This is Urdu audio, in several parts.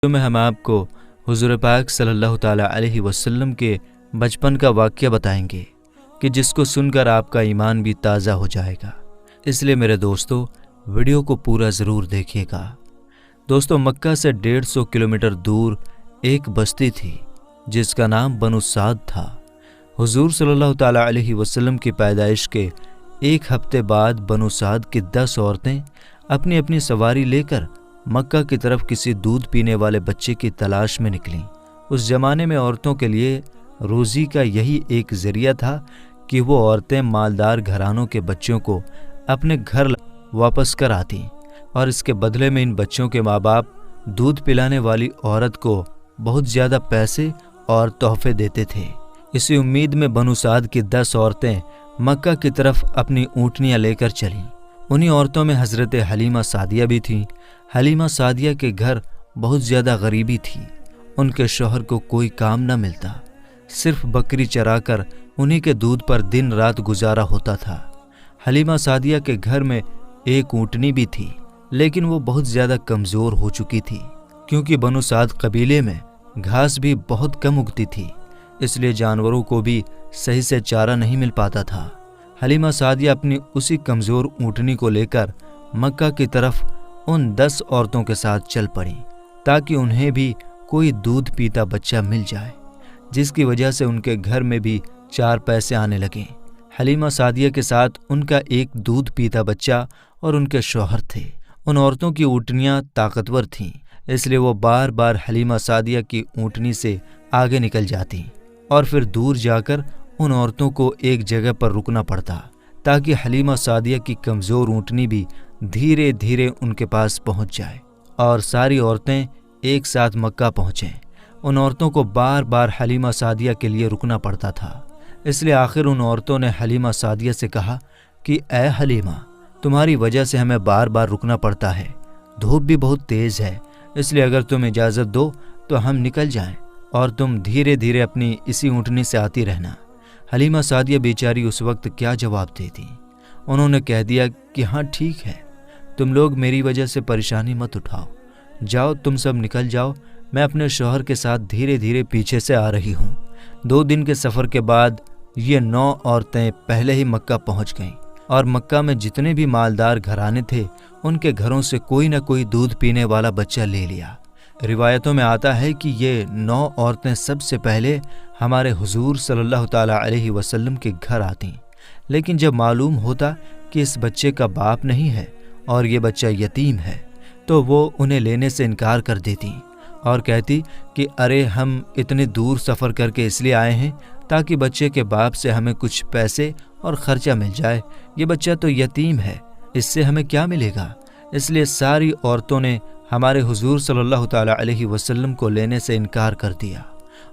میں ہم آپ کو حضور پاک صلی اللہ تعالیٰ علیہ وسلم کے بچپن کا واقعہ بتائیں گے کہ جس کو سن کر آپ کا ایمان بھی تازہ ہو جائے گا۔ اس لیے میرے دوستو ویڈیو کو پورا ضرور دیکھیے گا۔ دوستو مکہ سے 150 کلومیٹر دور ایک بستی تھی جس کا نام بنو سعد تھا۔ حضور صلی اللہ تعالیٰ علیہ وسلم کی پیدائش کے ایک ہفتے بعد بنو سعد کی 10 عورتیں اپنی اپنی سواری لے کر مکہ کی طرف کسی دودھ پینے والے بچے کی تلاش میں نکلیں۔ اس زمانے میں عورتوں کے لیے روزی کا یہی ایک ذریعہ تھا کہ وہ عورتیں مالدار گھرانوں کے بچوں کو اپنے گھر واپس کر آتیں اور اس کے بدلے میں ان بچوں کے ماں باپ دودھ پلانے والی عورت کو بہت زیادہ پیسے اور تحفے دیتے تھے۔ اسی امید میں بنو سعد کی 10 عورتیں مکہ کی طرف اپنی اونٹنیاں لے کر چلیں۔ انہی عورتوں میں حضرت حلیمہ سعدیہ بھی تھیں۔ حلیمہ سعدیہ کے گھر بہت زیادہ غریبی تھی۔ ان کے شوہر کو کوئی کام نہ ملتا، صرف بکری چرا کر انہی کے دودھ پر دن رات گزارا ہوتا تھا۔ حلیمہ سعدیہ کے گھر میں ایک اونٹنی بھی تھی، لیکن وہ بہت زیادہ کمزور ہو چکی تھی کیونکہ بنو سعد قبیلے میں گھاس بھی بہت کم اگتی تھی، اس لیے جانوروں کو بھی صحیح سے چارہ نہیں مل پاتا تھا۔ حلیمہ سعدیہ اپنی اسی کمزور اونٹنی کو لے کر مکہ کی طرف ان 10 عورتوں کے ساتھ چل پڑیں تاکہ انہیں بھی کوئی دودھ پیتا بچہ مل جائے، جس کی وجہ سے ان کے گھر میں بھی 4 پیسے آنے لگیں۔ حلیمہ سعدیہ کے ساتھ ان کا ایک دودھ پیتا بچہ اور ان کے شوہر تھے۔ ان عورتوں کی اونٹنیاں طاقتور تھیں، اس لیے وہ بار بار حلیمہ سعدیہ کی اونٹنی سے آگے نکل جاتی اور پھر دور جا کر ان عورتوں کو ایک جگہ پر رکنا پڑتا تاکہ حلیمہ سعدیہ کی کمزور اونٹنی بھی دھیرے دھیرے ان کے پاس پہنچ جائے اور ساری عورتیں ایک ساتھ مکہ پہنچیں۔ ان عورتوں کو بار بار حلیمہ سعدیہ کے لیے رکنا پڑتا تھا، اس لیے آخر ان عورتوں نے حلیمہ سعدیہ سے کہا کہ اے حلیمہ، تمہاری وجہ سے ہمیں بار بار رکنا پڑتا ہے، دھوپ بھی بہت تیز ہے، اس لیے اگر تم اجازت دو تو ہم نکل جائیں اور تم دھیرے دھیرے اپنی اسی اونٹنی سے آتی رہنا۔ حلیمہ سعدیہ بیچاری اس وقت کیا جواب دیتی؟ انہوں نے کہہ دیا کہ ہاں ٹھیک ہے، تم لوگ میری وجہ سے پریشانی مت اٹھاؤ، جاؤ تم سب نکل جاؤ، میں اپنے شوہر کے ساتھ دھیرے دھیرے پیچھے سے آ رہی ہوں۔ 2 دن کے سفر کے بعد یہ 9 عورتیں پہلے ہی مکہ پہنچ گئیں اور مکہ میں جتنے بھی مالدار گھرانے تھے ان کے گھروں سے کوئی نہ کوئی دودھ پینے والا بچہ لے لیا۔ روایتوں میں آتا ہے کہ یہ 9 عورتیں سب سے پہلے ہمارے حضور صلی اللہ تعالیٰ علیہ وسلم کے گھر آتیں، لیکن جب معلوم ہوتا کہ اس بچے کا باپ نہیں ہے اور یہ بچہ یتیم ہے تو وہ انہیں لینے سے انکار کر دیتی اور کہتی کہ ارے ہم اتنے دور سفر کر کے اس لیے آئے ہیں تاکہ بچے کے باپ سے ہمیں کچھ پیسے اور خرچہ مل جائے، یہ بچہ تو یتیم ہے، اس سے ہمیں کیا ملے گا۔ اس لیے ساری عورتوں نے ہمارے حضور صلی اللہ تعالیٰ علیہ وسلم کو لینے سے انکار کر دیا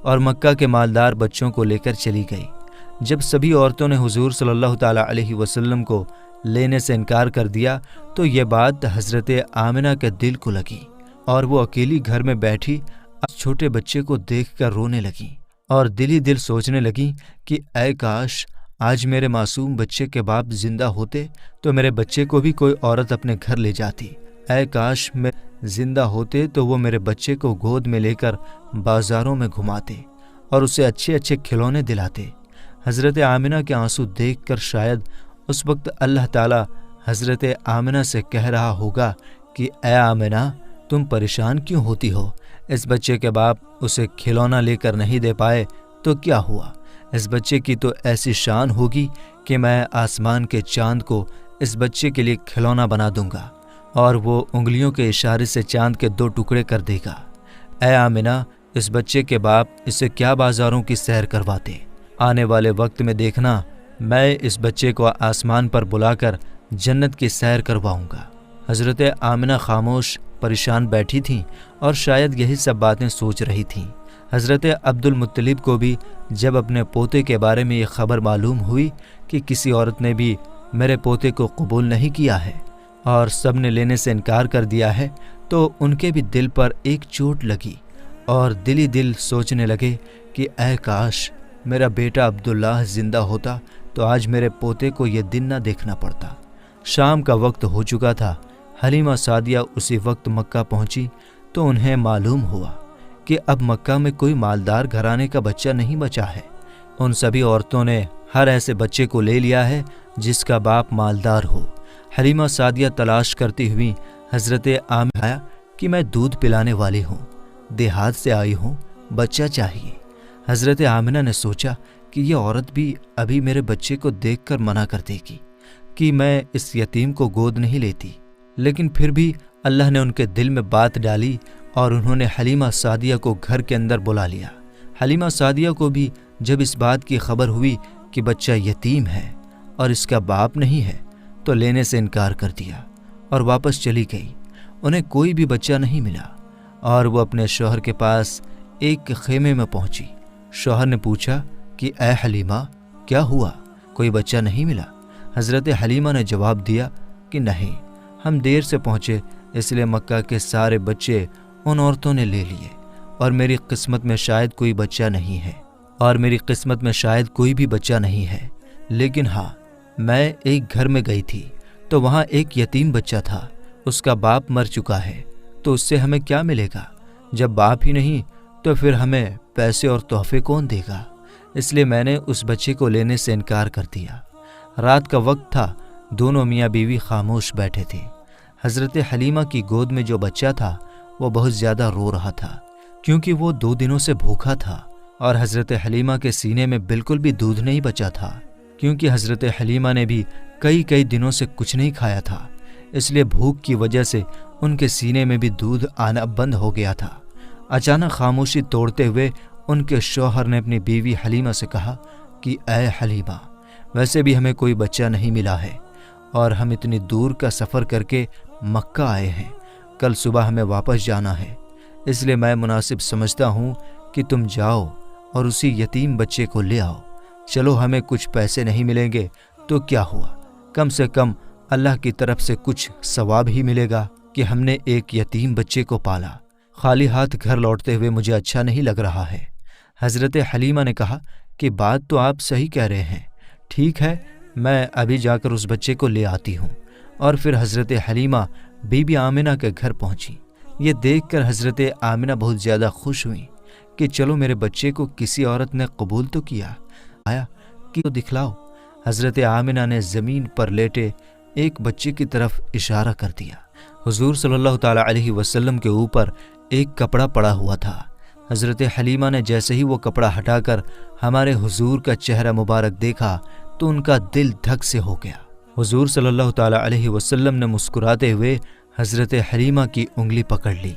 اور مکہ کے مالدار بچوں کو لے کر چلی گئی۔ جب سبھی عورتوں نے حضور صلی اللہ تعالیٰ علیہ وسلم کو لینے سے انکار کر دیا تو یہ بات حضرت آمنہ کے دل کو لگی اور وہ اکیلی گھر میں بیٹھی چھوٹے بچے کو دیکھ کر رونے لگیں اور دل ہی دل سوچنے لگیں کہ اے کاش آج میرے معصوم بچے کے باپ زندہ ہوتے تو میرے بچے کو بھی کوئی عورت اپنے گھر لے جاتی، اے کاش میں زندہ ہوتے تو وہ میرے بچے کو گود میں لے کر بازاروں میں گھماتے اور اسے اچھے اچھے کھلونے دلاتے۔ حضرت آمنہ کے آنسو دیکھ کر شاید اس وقت اللہ تعالیٰ حضرت آمنہ سے کہہ رہا ہوگا کہ اے آمنہ تم پریشان کیوں ہوتی ہو، اس بچے کے باپ اسے کھلونا لے کر نہیں دے پائے تو کیا ہوا، اس بچے کی تو ایسی شان ہوگی کہ میں آسمان کے چاند کو اس بچے کے لیے کھلونا بنا دوں گا اور وہ انگلیوں کے اشارے سے چاند کے 2 ٹکڑے کر دے گا۔ اے آمنہ اس بچے کے باپ اسے کیا بازاروں کی سیر کرواتے، آنے والے وقت میں دیکھنا میں اس بچے کو آسمان پر بلا کر جنت کی سیر کرواؤں گا۔ حضرت آمنہ خاموش پریشان بیٹھی تھیں اور شاید یہی سب باتیں سوچ رہی تھیں۔ حضرت عبد المطلب کو بھی جب اپنے پوتے کے بارے میں یہ خبر معلوم ہوئی کہ کسی عورت نے بھی میرے پوتے کو قبول نہیں کیا ہے اور سب نے لینے سے انکار کر دیا ہے تو ان کے بھی دل پر ایک چوٹ لگی اور دل ہی دل سوچنے لگے کہ اے کاش میرا بیٹا عبداللہ زندہ ہوتا تو آج میرے پوتے کو یہ دن نہ دیکھنا پڑتا۔ شام کا وقت ہو چکا تھا۔ حلیمہ سعدیہ اسی وقت مکہ پہنچی تو انہیں معلوم ہوا کہ اب مکہ میں کوئی مالدار گھرانے کا بچہ نہیں بچا ہے۔ ان سبھی عورتوں نے ہر ایسے بچے کو لے لیا ہے جس کا باپ مالدار ہو۔ حلیمہ سعدیہ تلاش کرتی ہوئی حضرت آمنہ آیا کہ میں دودھ پلانے والی ہوں، دیہات سے آئی ہوں، بچہ چاہیے۔ حضرت آمنہ نے سوچا کہ یہ عورت بھی ابھی میرے بچے کو دیکھ کر منع کر دے گی کہ میں اس یتیم کو گود نہیں لیتی، لیکن پھر بھی اللہ نے ان کے دل میں بات ڈالی اور انہوں نے حلیمہ سعدیہ کو گھر کے اندر بلا لیا۔ حلیمہ سعدیہ کو بھی جب اس بات کی خبر ہوئی کہ بچہ یتیم ہے اور اس کا باپ نہیں ہے تو لینے سے انکار کر دیا اور واپس چلی گئی۔ انہیں کوئی بھی بچہ نہیں ملا اور وہ اپنے شوہر کے پاس ایک خیمے میں پہنچی۔ شوہر نے پوچھا کہ اے حلیمہ کیا ہوا، کوئی بچہ نہیں ملا؟ حضرت حلیمہ نے جواب دیا کہ نہیں، ہم دیر سے پہنچے اس لیے مکہ کے سارے بچے ان عورتوں نے لے لیے اور میری قسمت میں شاید کوئی بچہ نہیں ہے لیکن ہاں میں ایک گھر میں گئی تھی تو وہاں ایک یتیم بچہ تھا، اس کا باپ مر چکا ہے، تو اس سے ہمیں کیا ملے گا؟ جب باپ ہی نہیں تو پھر ہمیں پیسے اور تحفے کون دے گا؟ اس لیے میں نے اس بچے کو لینے سے انکار کر دیا۔ رات کا وقت تھا، دونوں میاں بیوی خاموش بیٹھے تھے۔ حضرت حلیمہ کی گود میں جو بچہ تھا وہ بہت زیادہ رو رہا تھا کیونکہ وہ 2 دنوں سے بھوکا تھا، اور حضرت حلیمہ کے سینے میں بالکل بھی دودھ نہیں بچا تھا کیونکہ حضرت حلیمہ نے بھی کئی دنوں سے کچھ نہیں کھایا تھا، اس لیے بھوک کی وجہ سے ان کے سینے میں بھی دودھ آنا بند ہو گیا تھا۔ اچانک خاموشی توڑتے ہوئے ان کے شوہر نے اپنی بیوی حلیمہ سے کہا کہ اے حلیمہ، ویسے بھی ہمیں کوئی بچہ نہیں ملا ہے اور ہم اتنی دور کا سفر کر کے مکہ آئے ہیں، کل صبح ہمیں واپس جانا ہے، اس لیے میں مناسب سمجھتا ہوں کہ تم جاؤ اور اسی یتیم بچے کو لے آؤ۔ چلو ہمیں کچھ پیسے نہیں ملیں گے تو کیا ہوا، کم سے کم اللہ کی طرف سے کچھ ثواب ہی ملے گا کہ ہم نے ایک یتیم بچے کو پالا۔ خالی ہاتھ گھر لوٹتے ہوئے مجھے اچھا نہیں لگ رہا ہے۔ حضرت حلیمہ نے کہا کہ بات تو آپ صحیح کہہ رہے ہیں، ٹھیک ہے میں ابھی جا کر اس بچے کو لے آتی ہوں۔ اور پھر حضرت حلیمہ بی بی آمنہ کے گھر پہنچی۔ یہ دیکھ کر حضرت آمنہ بہت زیادہ خوش ہوئی کہ چلو میرے بچے کو کسی عورت نے قبول تو کیا، آیا کہ تو دکھلاؤ۔ حضرت آمنہ نے زمین پر لیٹے ایک بچے کی طرف اشارہ کر دیا۔ حضور صلی اللہ تعالیٰ علیہ وسلم کے اوپر ایک کپڑا پڑا ہوا تھا۔ حضرت حلیمہ نے جیسے ہی وہ کپڑا ہٹا کر ہمارے حضور کا چہرہ مبارک دیکھا تو ان کا دل دھک سے ہو گیا۔ حضور صلی اللہ تعالیٰ علیہ وسلم نے مسکراتے ہوئے حضرت حلیمہ کی انگلی پکڑ لی۔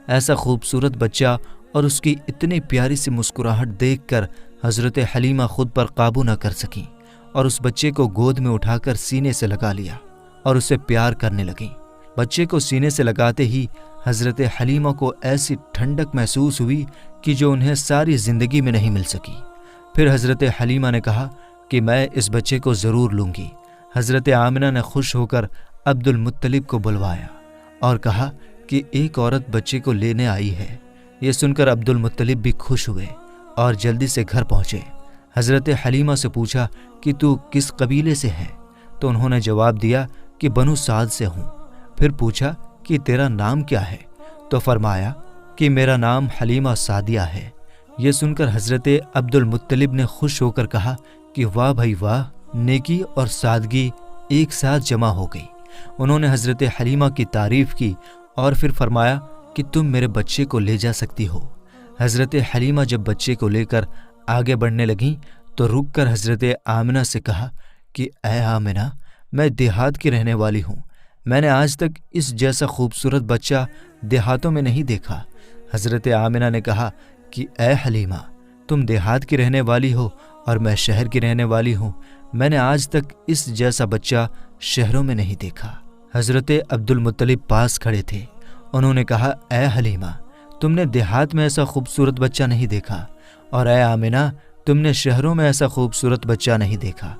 ایسا خوبصورت بچہ اور اس کی اتنی پیاری سی مسکراہٹ دیکھ کر حضرت حلیمہ خود پر قابو نہ کر سکیں اور اس بچے کو گود میں اٹھا کر سینے سے لگا لیا اور اسے پیار کرنے لگیں۔ بچے کو سینے سے لگاتے ہی حضرت حلیمہ کو ایسی ٹھنڈک محسوس ہوئی کہ جو انہیں ساری زندگی میں نہیں مل سکی۔ پھر حضرت حلیمہ نے کہا کہ میں اس بچے کو ضرور لوں گی۔ حضرت آمنہ نے خوش ہو کر عبد المطلب کو بلوایا اور کہا کہ ایک عورت بچے کو لینے آئی ہے۔ یہ سن کر عبد المطلب بھی خوش ہوئے اور جلدی سے گھر پہنچے۔ حضرت حلیمہ سے پوچھا کہ تو کس قبیلے سے ہے؟ تو انہوں نے جواب دیا کہ بنو سعد سے ہوں۔ پھر پوچھا کہ تیرا نام کیا ہے؟ تو فرمایا کہ میرا نام حلیمہ سعدیہ ہے۔ یہ سن کر حضرت عبد المطلب نے خوش ہو کر کہا کہ واہ بھائی واہ، نیکی اور سادگی ایک ساتھ جمع ہو گئی۔ انہوں نے حضرت حلیمہ کی تعریف کی اور پھر فرمایا کہ تم میرے بچے کو لے جا سکتی ہو۔ حضرت حلیمہ جب بچے کو لے کر آگے بڑھنے لگیں تو رک کر حضرت آمنہ سے کہا کہ اے آمنہ، میں دیہات کی رہنے والی ہوں، میں نے آج تک اس جیسا خوبصورت بچہ دیہاتوں میں نہیں دیکھا۔ حضرت آمنہ نے کہا کہ اے حلیمہ، تم دیہات کی رہنے والی ہو اور میں شہر کی رہنے والی ہوں، میں نے آج تک اس جیسا بچہ شہروں میں نہیں دیکھا۔ حضرت عبد المطلب پاس کھڑے تھے۔ انہوں نے کہا اے حلیمہ، تم نے دیہات میں ایسا خوبصورت بچہ نہیں دیکھا، اور اے آمنہ، تم نے شہروں میں ایسا خوبصورت بچہ نہیں دیکھا،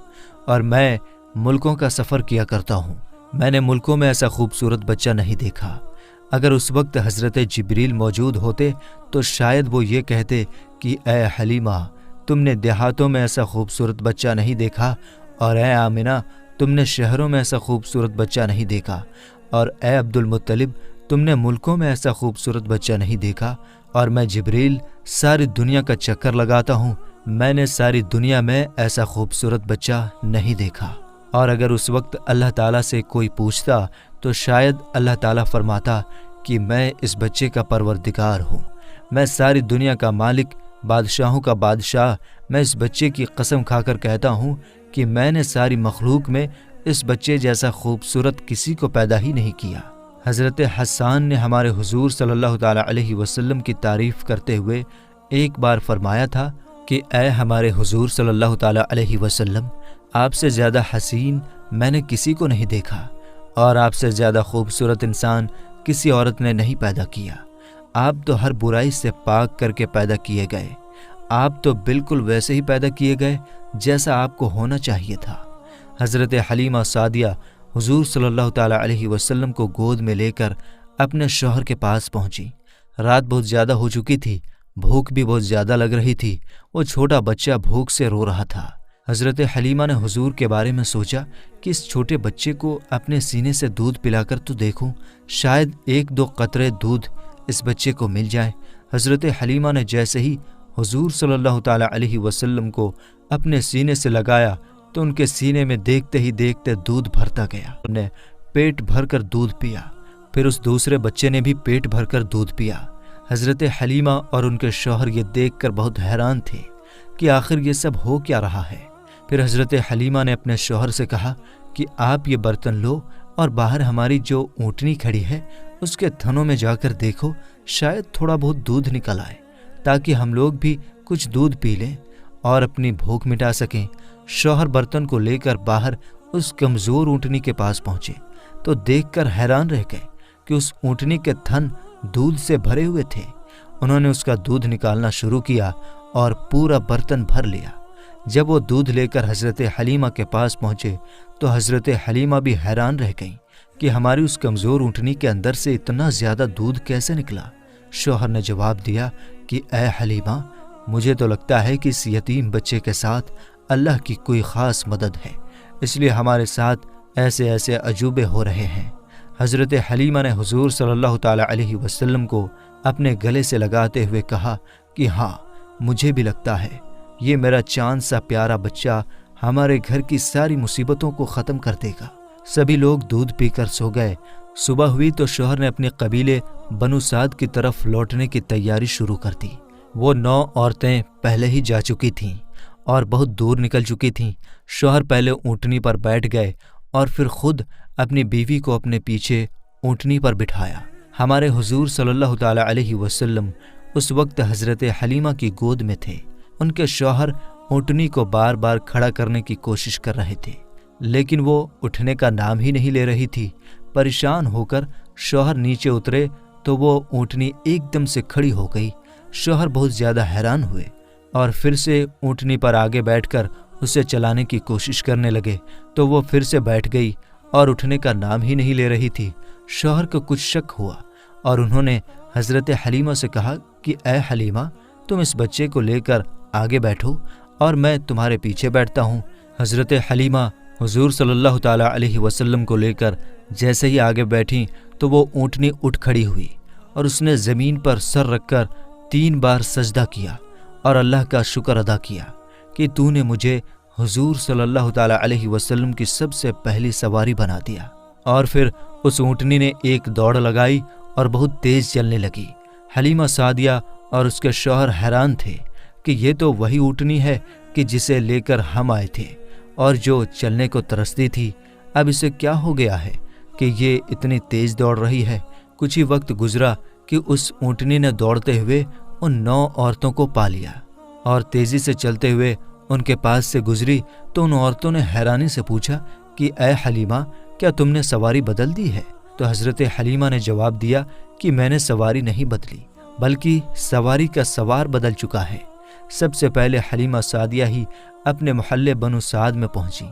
اور میں ملکوں کا سفر کیا کرتا ہوں، میں نے ملکوں میں ایسا خوبصورت بچہ نہیں دیکھا۔ اگر اس وقت حضرت جبریل موجود ہوتے تو شاید وہ یہ کہتے کہ اے حلیمہ، تم نے دیہاتوں میں ایسا خوبصورت بچہ نہیں دیکھا، اور اے آمنہ، تم نے شہروں میں ایسا خوبصورت بچہ نہیں دیکھا، اور اے عبد المطلب، تم نے ملکوں میں ایسا خوبصورت بچہ نہیں دیکھا، اور میں جبریل ساری دنیا کا چکر لگاتا ہوں، میں نے ساری دنیا میں ایسا خوبصورت بچہ نہیں دیکھا۔ اور اگر اس وقت اللہ تعالیٰ سے کوئی پوچھتا تو شاید اللہ تعالیٰ فرماتا کہ میں اس بچے کا پروردگار ہوں، میں ساری دنیا کا مالک، بادشاہوں کا بادشاہ، میں اس بچے کی قسم کھا کر کہتا ہوں کہ میں نے ساری مخلوق میں اس بچے جیسا خوبصورت کسی کو پیدا ہی نہیں کیا۔ حضرت حسان نے ہمارے حضور صلی اللہ تعالیٰ علیہ وسلم کی تعریف کرتے ہوئے ایک بار فرمایا تھا کہ اے ہمارے حضور صلی اللہ تعالیٰ علیہ وسلم، آپ سے زیادہ حسین میں نے کسی کو نہیں دیکھا، اور آپ سے زیادہ خوبصورت انسان کسی عورت نے نہیں پیدا کیا۔ آپ تو ہر برائی سے پاک کر کے پیدا کیے گئے، آپ تو بالکل ویسے ہی پیدا کیے گئے جیسا آپ کو ہونا چاہیے تھا۔ حضرت حلیمہ سعدیہ حضور صلی اللہ تعالیٰ علیہ وسلم کو گود میں لے کر اپنے شوہر کے پاس پہنچی۔ رات بہت زیادہ ہو چکی تھی، بھوک بھی بہت زیادہ لگ رہی تھی، وہ چھوٹا بچہ بھوک سے رو رہا تھا۔ حضرت حلیمہ نے حضور کے بارے میں سوچا کہ اس چھوٹے بچے کو اپنے سینے سے دودھ پلا کر تو دیکھوں، شاید ایک دو قطرے دودھ اس بچے کو مل جائے۔ حضرت حلیمہ نے جیسے ہی حضور صلی اللہ تعالیٰ علیہ وسلم کو اپنے سینے سے لگایا تو ان کے سینے میں دیکھتے ہی دیکھتے دودھ بھرتا گیا۔ انہوں نے پیٹ بھر کر دودھ پیا، پھر اس دوسرے بچے نے بھی پیٹ بھر کر دودھ پیا۔ حضرت حلیمہ اور ان کے شوہر یہ دیکھ کر بہت حیران تھے کہ آخر یہ سب ہو کیا رہا ہے۔ پھر حضرت حلیمہ نے اپنے شوہر سے کہا کہ آپ یہ برتن لو اور باہر ہماری جو اونٹنی کھڑی ہے اس کے تھنوں میں جا کر دیکھو، شاید تھوڑا بہت دودھ نکل آئے تاکہ ہم لوگ بھی کچھ دودھ پی لیں اور اپنی بھوک مٹا سکیں۔ شوہر برتن کو لے کر باہر اس کمزور اونٹنی کے پاس پہنچے تو دیکھ کر حیران رہ گئے کہ اس اونٹنی کے تھن دودھ سے بھرے ہوئے تھے۔ انہوں نے اس کا دودھ نکالنا شروع کیا اور پورا برتن بھر لیا۔ جب وہ دودھ لے کر حضرت حلیمہ کے پاس پہنچے تو حضرت حلیمہ بھی حیران رہ گئیں کہ ہماری اس کمزور اونٹنی کے اندر سے اتنا زیادہ دودھ کیسے نکلا۔ شوہر نے جواب دیا کہ اے حلیمہ، مجھے تو لگتا ہے کہ اس یتیم بچے کے ساتھ اللہ کی کوئی خاص مدد ہے، اس لیے ہمارے ساتھ ایسے ایسے عجوبے ہو رہے ہیں۔ حضرت حلیمہ نے حضور صلی اللہ تعالیٰ علیہ وسلم کو اپنے گلے سے لگاتے ہوئے کہا کہ ہاں، مجھے بھی لگتا ہے یہ میرا چاند سا پیارا بچہ ہمارے گھر کی ساری مصیبتوں کو ختم کر دے گا۔ سبھی لوگ دودھ پی کر سو گئے۔ صبح ہوئی تو شوہر نے اپنے قبیلے بنو سعد کی طرف لوٹنے کی تیاری شروع کر دی۔ وہ 9 عورتیں پہلے ہی جا چکی تھیں اور بہت دور نکل چکی تھیں۔ شوہر پہلے اونٹنی پر بیٹھ گئے اور پھر خود اپنی بیوی کو اپنے پیچھے اونٹنی پر بٹھایا۔ ہمارے حضور صلی اللہ تعالیٰ علیہ وسلم اس وقت حضرت حلیمہ کی گود میں تھے۔ ان کے شوہر اونٹنی کو بار بار کھڑا کرنے کی کوشش کر رہے تھے، لیکن وہ اٹھنے کا نام ہی نہیں لے رہی تھی۔ پریشان ہو کر شوہر نیچے اترے تو وہ اونٹنی ایک دم سے کھڑی ہو گئی۔ شوہر بہت زیادہ حیران ہوئے اور پھر سے اونٹنی پر آگے بیٹھ کر اسے چلانے کی کوشش کرنے لگے تو وہ پھر سے بیٹھ گئی اور اٹھنے کا نام ہی نہیں لے رہی تھی۔ شوہر کو کچھ شک ہوا اور انہوں نے حضرت حلیمہ سے کہا کہ اے حلیمہ، تم اس بچے کو لے کر آگے بیٹھو اور میں تمہارے پیچھے بیٹھتا ہوں۔ حضرت حلیمہ حضور صلی اللہ تعالیٰ علیہ وسلم کو لے کر جیسے ہی آگے بیٹھیں تو وہ اونٹنی اٹھ کھڑی ہوئی اور اس نے زمین پر سر رکھ کر 3 بار سجدہ کیا اور اللہ کا شکر ادا کیا کہ تو نے مجھے حضور صلی اللہ تعالیٰ علیہ وسلم کی سب سے پہلی سواری بنا دیا۔ اور پھر اس اونٹنی نے ایک دوڑ لگائی اور بہت تیز چلنے لگی۔ حلیمہ سعدیہ اور اس کے شوہر حیران تھے کہ یہ تو وہی اونٹنی ہے کہ جسے لے کر ہم آئے تھے اور جو چلنے کو ترستی تھی، اب اسے کیا ہو گیا ہے کہ یہ اتنی تیز دوڑ رہی ہے۔ کچھ ہی وقت گزرا کہ اس اونٹنی نے دوڑتے ہوئے ان 9 عورتوں کو پا لیا اور تیزی سے چلتے ہوئے ان کے پاس سے گزری تو ان عورتوں نے حیرانی سے پوچھا کہ اے حلیمہ، کیا تم نے سواری بدل دی ہے؟ تو حضرت حلیمہ نے جواب دیا کہ میں نے سواری نہیں بدلی، بلکہ سواری کا سوار بدل چکا ہے۔ سب سے پہلے حلیمہ سعدیہ ہی اپنے محلے بنو سعد میں پہنچی۔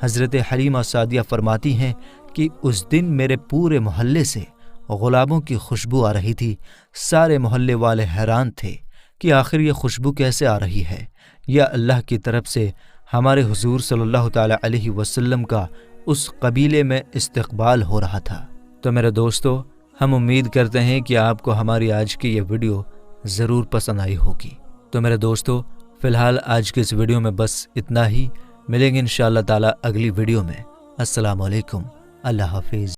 حضرت حلیمہ سعدیہ فرماتی ہیں کہ اس دن میرے پورے محلے سے غلاموں کی خوشبو آ رہی تھی۔ سارے محلے والے حیران تھے کہ آخر یہ خوشبو کیسے آ رہی ہے، یا اللہ کی طرف سے ہمارے حضور صلی اللہ تعالیٰ علیہ وسلم کا اس قبیلے میں استقبال ہو رہا تھا۔ تو میرے دوستو، ہم امید کرتے ہیں کہ آپ کو ہماری آج کی یہ ویڈیو ضرور پسند آئی ہوگی۔ تو میرے دوستو، فی الحال آج کے اس ویڈیو میں بس اتنا ہی۔ ملیں گے انشاءاللہ تعالی اگلی ویڈیو میں۔ السلام علیکم، اللہ حافظ۔